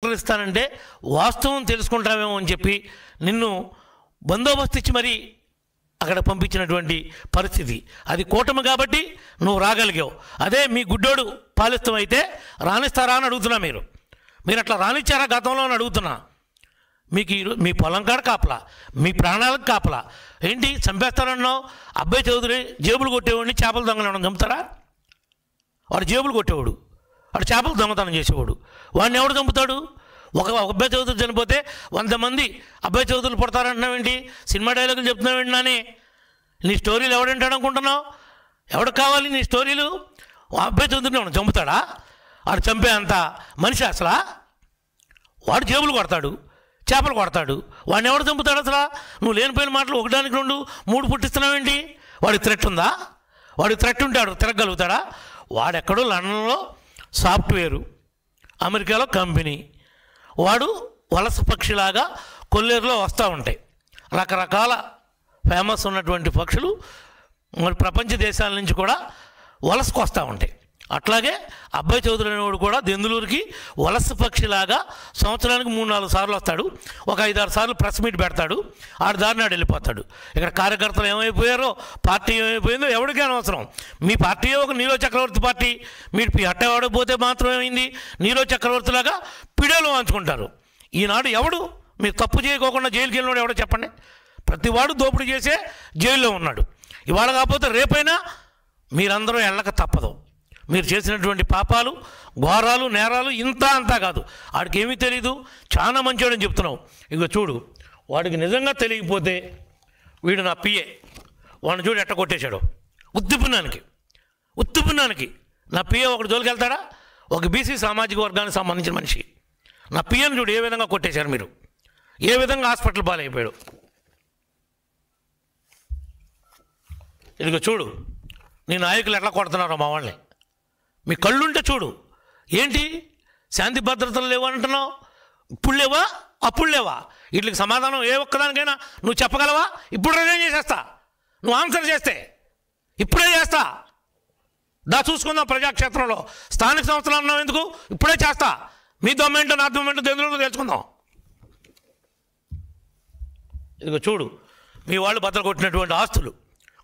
Letter ఇస్తానంటే వాస్తవం తెలుసుకుంటామేమో అని చెప్పి నిన్ను బందోబస్తు ఇచ్చి మరీ అక్కడ పంపించినటువంటి పరిస్థితి. అది కూటమి కాబట్టి నువ్వు రాగలిగావు. అదే మీ గుడ్డోడు పాలిస్తం అయితే రాణిస్తారా అని అడుగుతున్నా. మీరు అట్లా రానిచ్చారా గతంలో అని అడుగుతున్నా. మీకు మీ పొలం కాడ కాపలా, మీ ప్రాణాలకు కాపలా. ఏంటి చంపేస్తానన్నావు? అబ్బాయి చౌదరి జేబులు కొట్టేవాడిని చేపలు దొంగలను చంపుతారా? వాడు జేబులు కొట్టేవాడు, వాడు చేపలు దొంగతనం చేసేవాడు. వాడిని ఎవడు చంపుతాడు? ఒక అబ్బాయి చౌదరి చనిపోతే 100 మంది అబ్బాయి చౌదరులు పుడతారంటున్నావేంటి? సినిమా డైలాగులు చెప్తున్నావేంటి? నాని నీ స్టోరీలు ఎవడంటాడు అనుకుంటున్నావు? ఎవడికి కావాలి నీ స్టోరీలు? అబ్బాయి చౌదరిని వాడు చంపుతాడా? వాడు చంపే అంత మనిషి అసలు? వాడు జేబులు కొడతాడు, చేపలు కొడతాడు. వాడిని ఎవడు చంపుతాడు అసలు? నువ్వు లేనిపోయిన మాటలు 1, 2, 3 పుట్టిస్తున్నావేంటి? వాడికి థ్రెట్ ఉందా? వాడికి థ్రెట్ ఉంటే వాడు తిరగలుగుతాడా? వాడెక్కడో లండన్లో సాఫ్ట్వేరు, అమెరికాలో కంపెనీ. వాడు వలస పక్షిలాగా కొల్లేరులో వస్తూ ఉంటాయి. రకరకాల ఫేమస్ ఉన్నటువంటి పక్షులు మరి ప్రపంచ దేశాల నుంచి కూడా వలసకు వస్తూ ఉంటాయి. అట్లాగే అబ్బాయి చౌదరి అనేవాడు కూడా దెందులూరుకి వలస పక్షిలాగా సంవత్సరానికి 3-4 సార్లు వస్తాడు. ఒక 5-6 సార్లు ప్రెస్ మీట్ పెడతాడు. ఆడు దారినాడు వెళ్ళిపోతాడు. ఇక్కడ కార్యకర్తలు ఏమైపోయారో, పార్టీ ఏమైపోయిందో ఎవరికీ అనవసరం. మీ పార్టీ ఒక నీరో చక్రవర్తి పార్టీ. మీరు అట్టవాడకపోతే మాత్రం ఏమైంది? నీరో చక్రవర్తిలాగా పిడేలు వాంచుకుంటారు. ఈనాడు ఎవడు మీరు తప్పు చేయకోకుండా జైలుకి వెళ్ళినాడు ఎవడో చెప్పండి? ప్రతివాడు దోపిడీ చేసే జైల్లో ఉన్నాడు. ఇవాళ కాకపోతే రేపైనా మీరందరూ వెళ్ళక తప్పదు. మీరు చేసినటువంటి పాపాలు, ఘోరాలు, నేరాలు ఇంత అంతా కాదు. వాడికి ఏమీ తెలీదు, చాలా మంచివాడని చెప్తున్నావు. ఇక చూడు, వాడికి నిజంగా తెలియకపోతే వీడు నా పిఏ, వాడిని చూడు ఎట్ట కొట్టేశాడు. ఉత్తిపున్నానికి నా పిఏ ఒకటి జోలికి వెళ్తాడా? ఒక బీసీ సామాజిక వర్గానికి సంబంధించిన మనిషి నా పిఏని చూడు ఏ విధంగా కొట్టేశారు మీరు, ఏ విధంగా హాస్పిటల్ పాలైపోయాడు. ఇదిగో చూడు నీ నాయకులు ఎట్లా కొడుతున్నారో మా వాళ్ళని. మీ కళ్ళుంటే చూడు. ఏంటి శాంతి భద్రతలు లేవు అంటున్నావు? ఇప్పుడు లేవా, అప్పుడు లేవా? వీటికి సమాధానం ఏ ఒక్కదానికైనా నువ్వు చెప్పగలవా? ఇప్పుడు నేను చేసేస్తా, నువ్వు ఆన్సర్ చేస్తే ఇప్పుడే చేస్తా. చూసుకుందాం ప్రజాక్షేత్రంలో. స్థానిక సంస్థలు అన్నావు ఎందుకు? ఇప్పుడే చేస్తా. మీ దొమ్మేంటో నా దొమ్మేంటో ఎందులో తెలుసుకుందాం. ఇదిగో చూడు మీ వాళ్ళు బద్దలు కొట్టినటువంటి ఆస్తులు,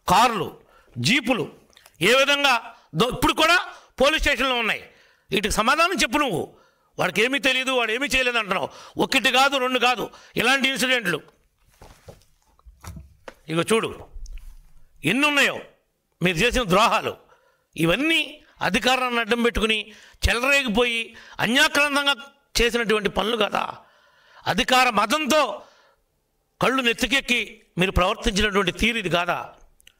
కార్లు, జీపులు ఏ విధంగా ఇప్పుడు కూడా పోలీస్ స్టేషన్లో ఉన్నాయి. వీటికి సమాధానం చెప్పు నువ్వు. వాడికి ఏమీ తెలియదు, వాడు ఏమీ చేయలేదు అంటున్నావు. 1 కాదు 2 కాదు ఇలాంటి ఇన్సిడెంట్లు. ఇక చూడు ఎన్ని ఉన్నాయో మీరు చేసిన ద్రోహాలు. ఇవన్నీ అధికారాన్ని అడ్డం పెట్టుకుని చెలరేగిపోయి అన్యాక్రాంతంగా చేసినటువంటి పనులు కదా. అధికార మతంతో కళ్ళు నెత్తికెక్కి మీరు ప్రవర్తించినటువంటి తీరు ఇది కాదా?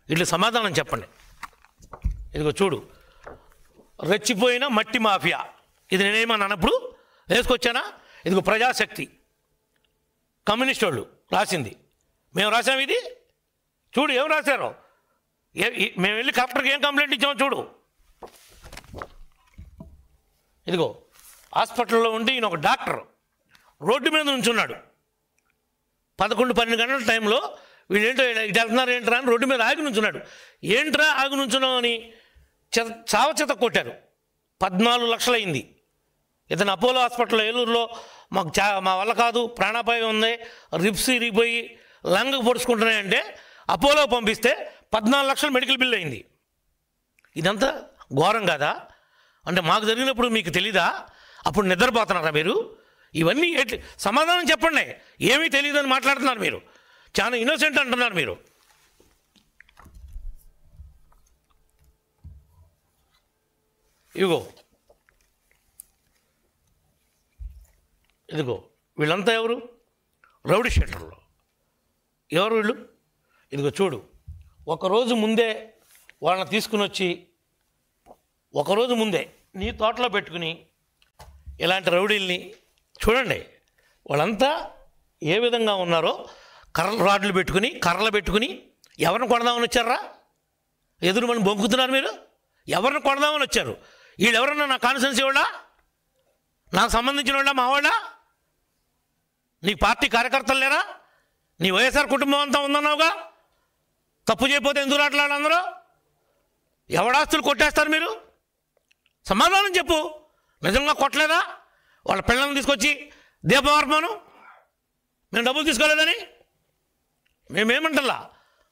వీళ్ళు సమాధానం చెప్పండి. ఇదిగో చూడు రెచ్చిపోయిన మట్టి మాఫియా. ఇది నేనేమన్నా అన్నప్పుడు వేసుకొచ్చానా? ఇదిగో ప్రజాశక్తి కమ్యూనిస్ట్ వాళ్ళు రాసింది, మేము రాసాము. ఇది చూడు ఏం రాశారో. మేము వెళ్ళి కలెక్టర్కి ఏం కంప్లైంట్ ఇచ్చామో చూడు. ఇదిగో హాస్పిటల్లో ఉండి ఈయన ఒక డాక్టర్ రోడ్డు మీద ఉంచున్నాడు. 11-12 గంటల టైంలో వీళ్ళు ఏంటో ఇటు వెళ్తున్నారు ఏంట్రా అని రోడ్డు మీద ఆగి నుంచున్నాడు. ఏంట్రా ఆగి నుంచున్నావు అని చావచేత కొట్టారు. 14 లక్షలు అయింది. ఇతను అపోలో హాస్పిటల్లో ఏలూరులో మా వల్ల కాదు, ప్రాణాపాయం ఉంది, రిబ్స్ ఇరిగిపోయి లంగ్ పొడుచుకుంటున్నాయంటే అపోలో పంపిస్తే 14 లక్షలు మెడికల్ బిల్ అయింది. ఇదంతా ఘోరం కాదా? అంటే మాకు జరిగినప్పుడు మీకు తెలీదా? అప్పుడు నిద్రపోతున్నారా మీరు? ఇవన్నీ సమాధానం చెప్పండి. ఏమీ తెలియదని మాట్లాడుతున్నారు మీరు. చాలా ఇన్నోసెంట్ అంటున్నారు మీరు. ఇదిగో వీళ్ళంతా ఎవరు? రౌడీ షీటర్లు. ఎవరు వీళ్ళు? ఇదిగో చూడు ఒకరోజు ముందే వాళ్ళని తీసుకుని వచ్చి ఒకరోజు ముందే నీ తోటలో పెట్టుకుని ఇలాంటి రౌడీల్ని చూడండి. వాళ్ళంతా ఏ విధంగా ఉన్నారో. రాడ్లు పెట్టుకుని కర్రలు పెట్టుకుని ఎవరిని కొడదామని వచ్చారా? ఎదురు మనం బొంకుతున్నారు మీరు. ఎవరిని కొడదామని వచ్చారు? వీళ్ళు ఎవరన్నా నా కాన్స్టిట్యున్సీ వాళ్ళా? నాకు సంబంధించిన వాళ్ళ? మా వాళ్ళ? నీ పార్టీ కార్యకర్తలు లేరా? నీ వైఎస్ఆర్ కుటుంబం అంతా ఉందన్నావుగా. తప్పు చేయకపోతే ఎందుకు రాట్లాడారు అందరూ? ఎవడాస్తులు కొట్టేస్తారు మీరు? సమాధానం చెప్పు. నిజంగా కొట్టలేదా? వాళ్ళ పిల్లల్ని తీసుకొచ్చి దీపమార్పను మేము డబ్బులు తీసుకోలేదని మేమేమంటలా,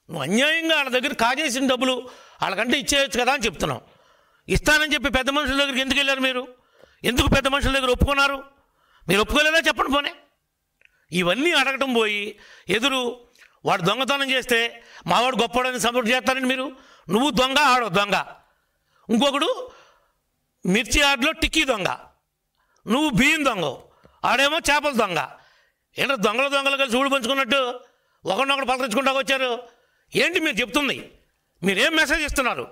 నువ్వు అన్యాయంగా వాళ్ళ దగ్గర కాజేసిన డబ్బులు వాళ్ళకంటే ఇచ్చేయచ్చు కదా అని చెప్తున్నాం. ఇస్తానని చెప్పి పెద్ద మనుషుల దగ్గరికి ఎందుకు వెళ్ళారు మీరు? ఎందుకు పెద్ద మనుషుల దగ్గర ఒప్పుకున్నారు? మీరు ఒప్పుకోలేదా చెప్పండి పోనీ. ఇవన్నీ అడగటం పోయి ఎదురు వాడు దొంగతనం చేస్తే మావాడు గొప్పవాడని సపోర్ట్ చేస్తారని మీరు. నువ్వు దొంగ, ఆడో దొంగ, ఇంకొకడు మిర్చి ఆటలో టిక్కీ దొంగ, నువ్వు బియ్యం దొంగ, ఆడేమో చేపల దొంగ. ఏంటో దొంగలు కలిసి ఊడు పంచుకున్నట్టు ఒకరినొకరు పలకరించుకుంటా వచ్చారు. ఏంటి మీరు చెప్తుంది? మీరేం మెసేజ్ ఇస్తున్నారు?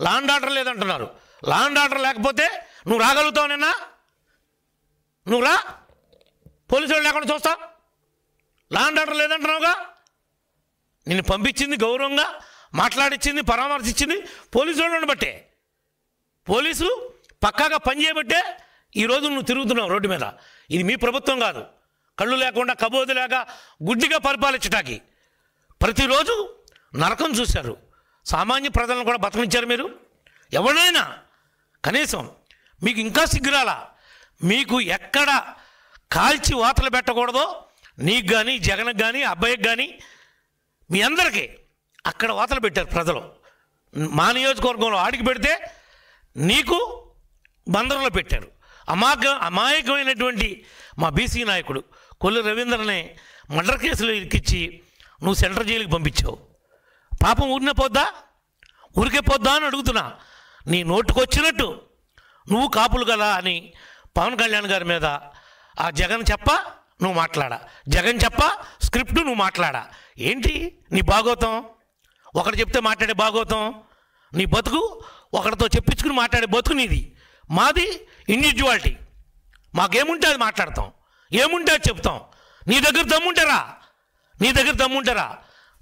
లా అండ్ ఆర్డర్ లేదంటున్నారు. లా అండ్ ఆర్డర్ లేకపోతే నువ్వు రాగలుగుతావు నిన్నా? నువ్వు రా, పోలీసు వాళ్ళు లేకుండా చూస్తా. లా అండ్ ఆర్డర్ లేదంటున్నావుగా. నిన్ను పంపించింది గౌరవంగా మాట్లాడిచ్చింది, పరామర్శించింది పోలీసు వాళ్ళని బట్టే. పోలీసులు పక్కాగా పనిచేయబట్టే ఈరోజు నువ్వు తిరుగుతున్నావు రోడ్డు మీద. ఇది మీ ప్రభుత్వం కాదు. కళ్ళు లేకుండా కబోదు లేక గుడ్డిగా పరిపాలించటానికి ప్రతిరోజు నరకం చూశారు. సామాన్య ప్రజలను కూడా బతకనిచ్చారు మీరు. ఎవరైనా కనీసం మీకు ఇంకా సిగ్గురాలా? మీకు ఎక్కడ కాల్చి వాతలు పెట్టకూడదో నీకు కానీ, జగన్కి కానీ, అబ్బాయికి కానీ, మీ అందరికీ అక్కడ వాతలు పెట్టారు ప్రజలు. మా నియోజకవర్గంలో ఆడికి పెడితే నీకు బందరులో పెట్టారు. అమాయకమైనటువంటి మా బీసీ నాయకుడు కొల్లు రవీంద్రని మర్డర్ కేసులో ఇరికిచ్చి నువ్వు సెంట్రల్ జైలుకి పంపించావు. పాపం ఊరికే పోద్దా అని అడుగుతున్నా. నీ నోటుకొచ్చినట్టు నువ్వు కాపులు కదా అని పవన్ కళ్యాణ్ గారి మీద ఆ జగన్ నువ్వు మాట్లాడా, జగన్ స్క్రిప్ట్ నువ్వు మాట్లాడా. ఏంటి నీ భాగోతం? ఒకటి చెప్తే మాట్లాడే భాగోతం నీ బతుకు, ఒకరితో చెప్పించుకుని మాట్లాడే బతుకు నీది. మాది ఇండివిజువాలిటీ. మాకేముంటే అది మాట్లాడతాం, ఏముంటే అది చెప్తాం. నీ దగ్గర దమ్ముంటారా?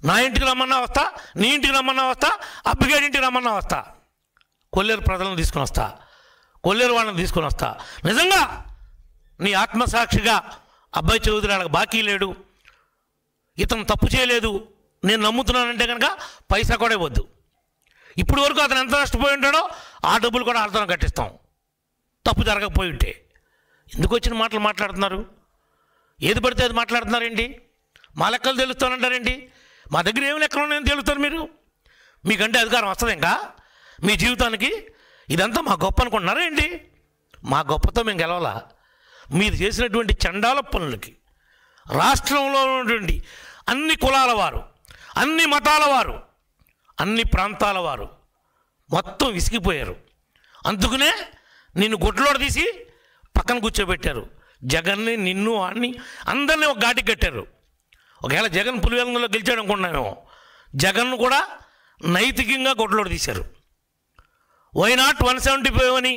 నా ఇంటికి రమ్మన్నా వస్తా, నీ ఇంటికి రమ్మన్నా వస్తా, అబ్బిగాడి ఇంటికి రమ్మన్నా వస్తా, కొల్లేరు ప్రజలను తీసుకుని వస్తా, కొల్లేరు వాళ్ళని తీసుకుని వస్తా. నిజంగా నీ ఆత్మసాక్షిగా అబ్బాయి చౌదరి వాళ్ళకి బాకీ లేడు, ఇతను తప్పు చేయలేదు, నేను నమ్ముతున్నానంటే కనుక పైసా కూడా ఇవ్వద్దు. ఇప్పుడు వరకు అతను ఎంత నష్టపోయి ఉంటాడో ఆ డబ్బులు కూడా అతను కట్టిస్తాం, తప్పు జరగకపోయి ఉంటే. ఎందుకు వచ్చిన మాటలు మాట్లాడుతున్నారు? ఏది పడితే అది మాట్లాడుతున్నారేంటి? మా లెక్కలు తెలుస్తానంటారేంటి? మా దగ్గర ఏమి లెక్కలు ఉన్నాయని తెలుస్తారు మీరు. మీకంటే అధికారం వస్తుంది ఇంకా మీ జీవితానికి. ఇదంతా మా గొప్ప అనుకుంటున్నారా ఏంటి? మా గొప్పతో మేము గెలవాలా? మీరు చేసినటువంటి చండాల పనులకి రాష్ట్రంలో ఉన్నటువంటి అన్ని కులాల వారు, అన్ని మతాల వారు, అన్ని ప్రాంతాల వారు మొత్తం విసిగిపోయారు. అందుకనే నిన్ను గుడ్లోడు తీసి పక్కన కూర్చోబెట్టారు. జగన్ని, నిన్ను, వాడిని అందరినీ ఒక ఘాటికి కట్టారు. ఒకవేళ జగన్ పులివెందులో గెలిచాడు అనుకుంటున్నామేమో, జగన్ను కూడా నైతికంగా గుడ్లోడు తీశారు. వైనాట్ 175 అని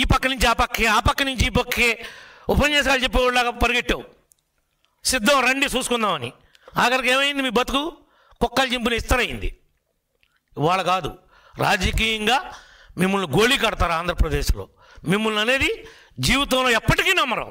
ఈ పక్క నుంచి ఆ పక్కే, ఆ పక్క నుంచి ఈ పక్కే ఉపన్యాసాలు చెప్పేవాళ్ళలాగా పరిగెట్టావు. సిద్ధం రండి చూసుకుందామని. ఆఖరికి ఏమైంది? మీ బతుకు కుక్కలు చింపిన ఇస్తరైంది. ఇవాళ కాదు, రాజకీయంగా మిమ్మల్ని గోళీ కడతారు ఆంధ్రప్రదేశ్లో. మిమ్మల్ని అనేది జీవితంలో ఎప్పటికీ నమ్మరు.